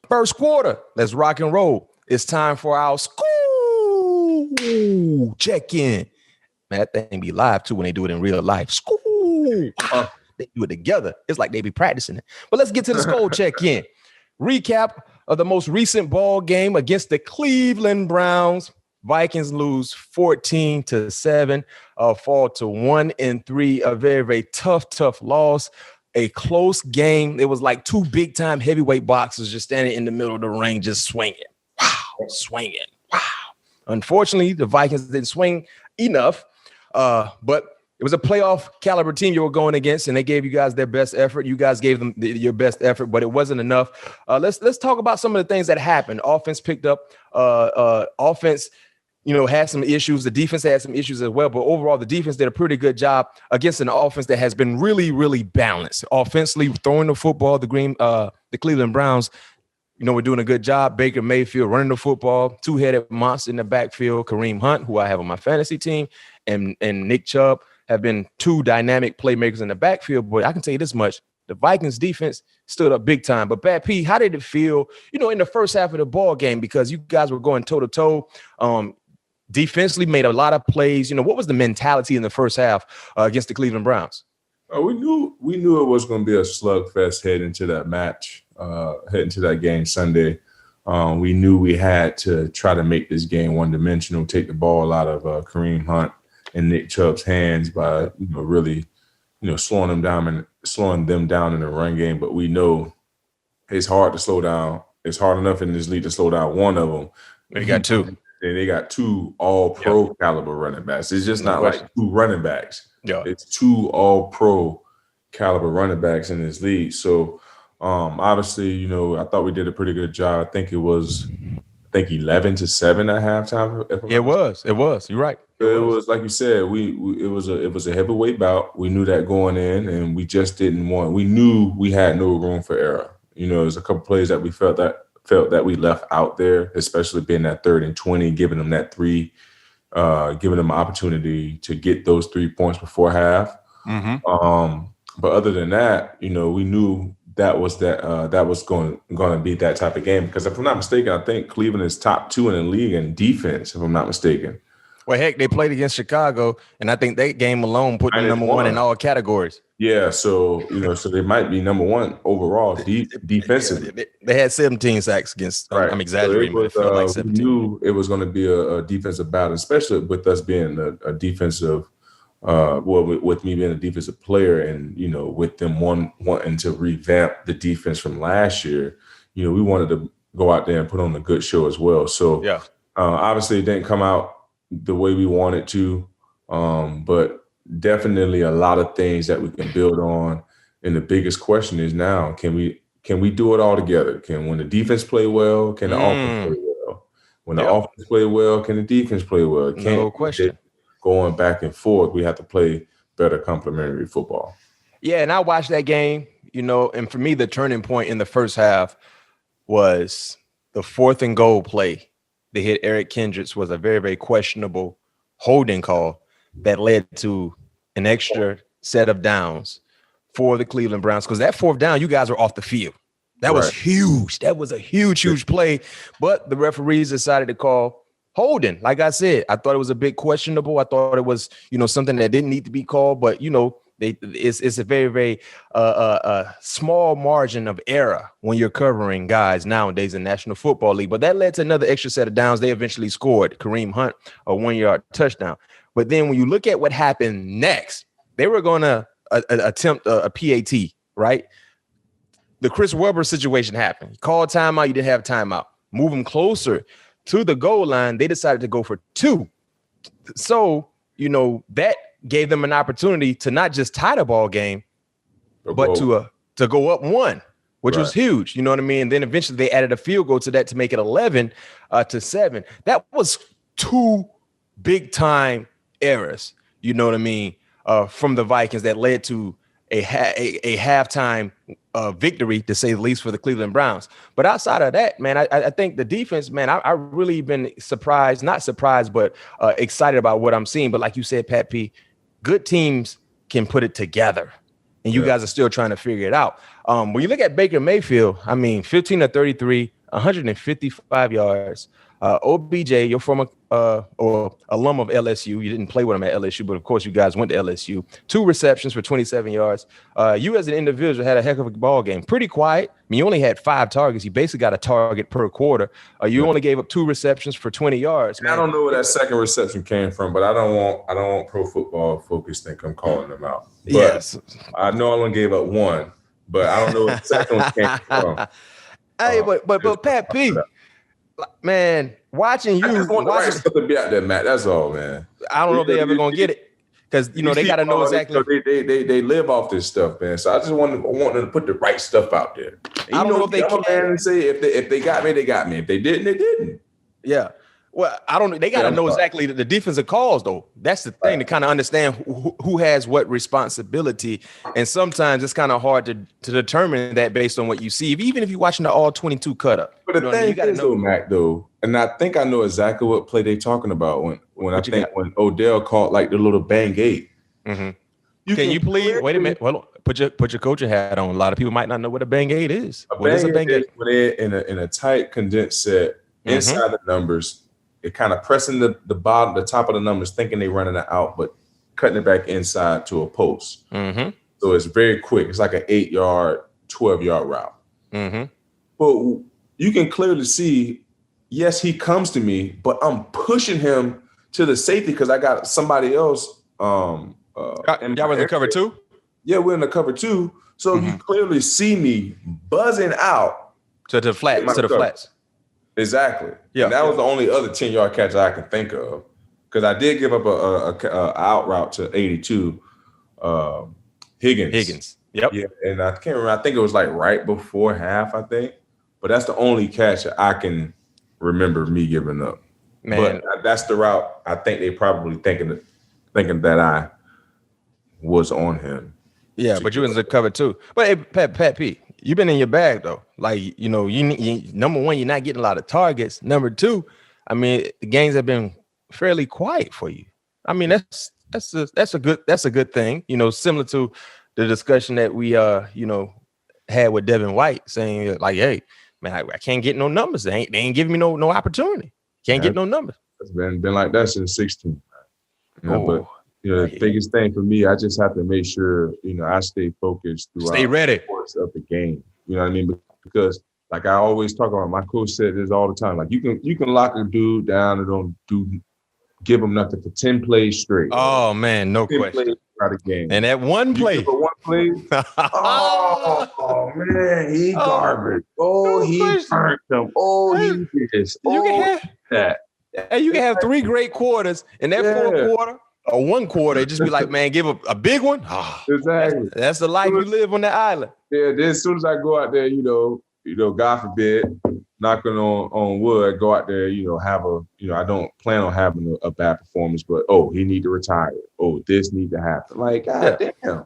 First quarter, let's rock and roll. It's time for our school check-in. Man, that thing be live too when they do it in real life. School. They do it together. It's like they be practicing it. But let's get to the school check-in. Recap of the most recent ball game against the Cleveland Browns. Vikings lose 14-7, fall to 1-3. A very, very tough loss. A close game. It was like two big-time heavyweight boxers just standing in the middle of the ring, just swinging. Swinging. Unfortunately, the Vikings didn't swing enough, but it was a playoff caliber team you were going against, and they gave you guys their best effort. You guys gave them your best effort, but it wasn't enough. Let's talk about some of the things that happened. Offense picked up. Offense, had some issues. The defense had some issues as well, but overall, the defense did a pretty good job against an offense that has been really, really balanced. Offensively, throwing the football, the Cleveland Browns, we're doing a good job. Baker Mayfield running the football, two-headed monster in the backfield. Kareem Hunt, who I have on my fantasy team, and Nick Chubb have been two dynamic playmakers in the backfield. But I can tell you this much. The Vikings defense stood up big time. But Pat P, how did it feel, in the first half of the ball game? Because you guys were going toe-to-toe. Defensively made a lot of plays. What was the mentality in the first half against the Cleveland Browns? We knew it was going to be a slugfest heading into that match, heading to that game Sunday. We knew we had to try to make this game one-dimensional, take the ball out of Kareem Hunt and Nick Chubb's hands by really slowing them down in the run game. But we know it's hard to slow down. It's hard enough in this league to slow down one of them. They got two. They got two all-pro caliber running backs. It's just not like two running backs. Yeah. It's two all-pro caliber running backs in this league. So, obviously, I thought we did a pretty good job. I think it was 11-7 at halftime. It was. You're right. It was like you said. It was a heavyweight bout. We knew that going in, and we just didn't want. We knew we had no room for error. There's a couple plays that we felt that we left out there, especially being that 3rd and 20, giving them that three, giving them an opportunity to get those 3 points before half. Mm-hmm. But other than that, we knew that was going to be that type of game. Because if I'm not mistaken, I think Cleveland is top 2 in the league in defense, if I'm not mistaken. Well, heck, they played against Chicago, and I think that game alone put them number one in all categories. Yeah, so so they might be number one overall defensively. They had 17 sacks against. Right. I'm exaggerating, but it felt like 17. We knew it was going to be a defensive battle, especially with us being a defensive. With me being a defensive player, and with them wanting to revamp the defense from last year, we wanted to go out there and put on a good show as well. So obviously it didn't come out the way we wanted to, but definitely a lot of things that we can build on. And the biggest question is now, can we do it all together? When the defense play well, can the offense play well? When the offense play well, can the defense play well? No question. Going back and forth, we have to play better complementary football. Yeah, and I watched that game, and for me, the turning point in the first half was the 4th and goal play. They hit Eric Kendricks was a very, very questionable holding call that led to an extra set of downs for the Cleveland Browns. Because that 4th down, you guys were off the field. That was huge. That was a huge play. But the referees decided to call holding. Like I said, I thought it was a bit questionable. I thought it was, something that didn't need to be called. But, it's a very, very small margin of error when you're covering guys nowadays in National Football League. But that led to another extra set of downs. They eventually scored. Kareem Hunt, a 1-yard touchdown. But then when you look at what happened next, they were going to attempt a PAT, right? The Chris Webber situation happened. You called timeout. You didn't have timeout. Move them closer to the goal line. They decided to go for 2. So, that gave them an opportunity to not just tie the ball game, but to go up 1, which was huge. You know what I mean? And then eventually they added a field goal to that to make it 11-7. That was 2 big time errors. You know what I mean? From the Vikings that led to a halftime victory, to say the least, for the Cleveland Browns. But outside of that, man, I think the defense, man, I really been not surprised, but excited about what I'm seeing. But like you said, Pat P, good teams can put it together, and you guys are still trying to figure it out. When you look at Baker Mayfield, I mean, 15 of 33, 155 yards. OBJ, your former or alum of LSU, you didn't play with him at LSU, but of course you guys went to LSU. 2 receptions for 27 yards. You as an individual had a heck of a ball game. Pretty quiet. I mean, you only had 5 targets. You basically got a target per quarter. You only gave up 2 receptions for 20 yards. Man. I don't know where that second reception came from, but I don't want Pro Football Focus think I'm calling them out. But yes, I know I only gave up 1, but I don't know where the second one came from. Hey, but Pat P, man, watching you, I just want the right stuff to be out there, Matt. That's all, man. I don't know if they ever gonna get it because they got to know exactly. They live off this stuff, man. So I just want them to put the right stuff out there. I don't know if they can. And say if they got me, they got me. If they didn't, they didn't. Yeah. Well, I don't. They got to know exactly the defensive calls, though. That's the thing, to kind of understand who has what responsibility. And sometimes it's kind of hard to determine that based on what you see, even if you're watching the all 22 cut up. But the thing is, though, Mac, though, and I think I know exactly what play they talking about when Odell caught like the little bang 8. Mm-hmm. Can you please wait a minute? Well, put your coaching hat on. A lot of people might not know what a bang 8 is. What is a bang 8? When they're in a tight condensed set inside the numbers. It kind of pressing the top of the numbers, thinking they're running it out, but cutting it back inside to a post. Mm-hmm. So it's very quick. It's like an 8-yard, 12-yard route. Mm-hmm. But you can clearly see, yes, he comes to me, but I'm pushing him to the safety because I got somebody else. Y'all were in the cover 2? Yeah, we're in the cover 2. So you clearly see me buzzing out to the flats. Exactly. Yeah, and that was the only other 10-yard catch I can think of, because I did give up a out route to 82. Higgins. Yep. Yeah, and I can't remember. I think it was like right before half. I think, but that's the only catch I can remember me giving up. Man, but that's the route. I think they probably thinking that I was on him. Yeah, but you was in the cover 2. But hey, Pat P, you've been in your bag though. Like, you number one, you're not getting a lot of targets. Number 2, I mean, the games have been fairly quiet for you. I mean, that's a good thing. Similar to the discussion that we had with Devin White, saying like, hey, man, I can't get no numbers. They ain't giving me no opportunity. Can't get no numbers. It's been like that since 16. But the biggest thing for me, I just have to make sure I stay focused throughout the course of the game. You know what I mean? Because like I always talk about, my coach said this all the time. Like you can lock a dude down and give him nothing for 10 plays straight. Oh man, no 10 question. Plays throughout the game. And that one play. One play. oh man, he garbage. Oh, he burnt them. Oh, he this. You can have 3 great quarters, and that 4th quarter or 1 quarter, just be like, man, give a big one. Oh, exactly. That's the life you live on that island. Yeah. Then as soon as I go out there, God forbid, knocking on wood, go out there, have I don't plan on having a bad performance, but he need to retire. Oh, this need to happen. Like, God damn.